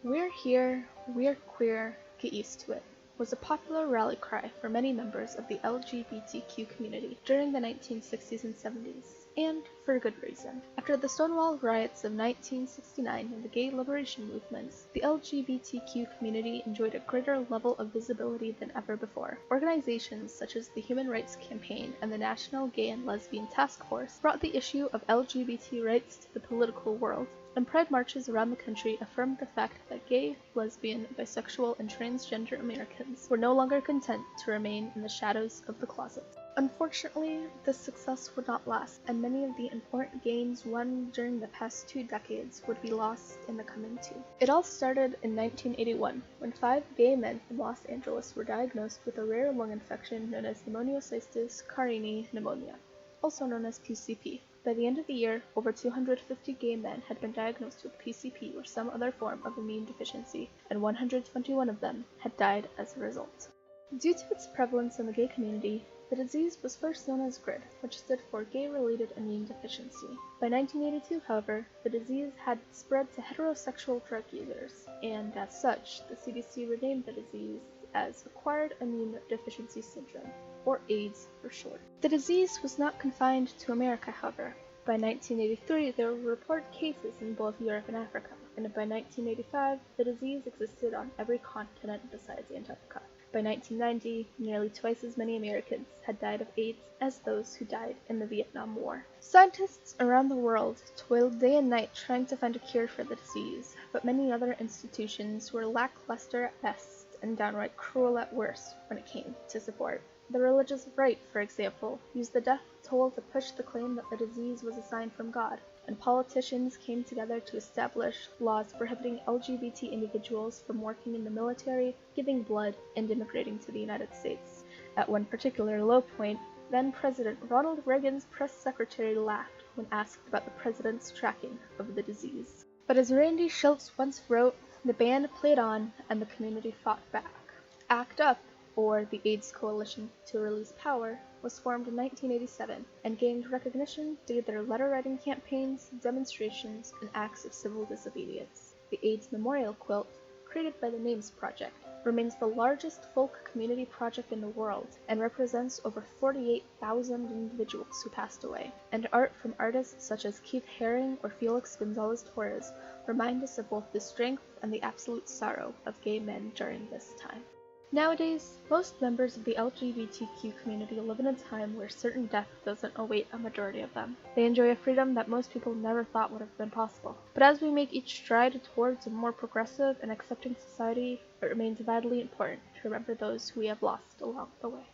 We're here, we're queer, get used to it, was a popular rally cry for many members of the LGBTQ community during the 1960s and 70s, and for good reason. After the Stonewall riots of 1969 and the gay liberation movements, the LGBTQ community enjoyed a greater level of visibility than ever before. Organizations such as the Human Rights Campaign and the National Gay and Lesbian Task Force brought the issue of LGBT rights to the political world, and pride marches around the country affirmed the fact that gay, lesbian, bisexual, and transgender Americans were no longer content to remain in the shadows of the closet. Unfortunately, this success would not last, and many of the important gains won during the past 2 decades would be lost in the coming 2. It all started in 1981, when 5 gay men from Los Angeles were diagnosed with a rare lung infection known as pneumocystis carinii pneumonia, also known as PCP. By the end of the year, over 250 gay men had been diagnosed with PCP or some other form of immune deficiency, and 121 of them had died as a result. Due to its prevalence in the gay community, the disease was first known as GRID, which stood for Gay-Related Immune Deficiency. By 1982, however, the disease had spread to heterosexual drug users, and as such, the CDC renamed the disease as Acquired Immune Deficiency Syndrome, or AIDS for short. The disease was not confined to America, however. By 1983, there were reported cases in both Europe and Africa, and by 1985, the disease existed on every continent besides Antarctica. By 1990, nearly twice as many Americans had died of AIDS as those who died in the Vietnam War. Scientists around the world toiled day and night trying to find a cure for the disease, but many other institutions were lackluster at best and downright cruel at worst when it came to support. The religious right, for example, used the death toll to push the claim that the disease was a sign from God, and politicians came together to establish laws prohibiting LGBT individuals from working in the military, giving blood, and immigrating to the United States. At one particular low point, then-President Ronald Reagan's press secretary laughed when asked about the president's tracking of the disease. But as Randy Schultz once wrote, the band played on and the community fought back. ACT UP, or the AIDS Coalition to Release Power, was formed in 1987 and gained recognition due to their letter-writing campaigns, demonstrations, and acts of civil disobedience. The AIDS Memorial Quilt, created by the Names Project, remains the largest folk community project in the world and represents over 48,000 individuals who passed away. And art from artists such as Keith Haring or Felix Gonzalez-Torres remind us of both the strength and the absolute sorrow of gay men during this time. Nowadays, most members of the LGBTQ community live in a time where certain death doesn't await a majority of them. They enjoy a freedom that most people never thought would have been possible. But as we make each stride towards a more progressive and accepting society, it remains vitally important to remember those who we have lost along the way.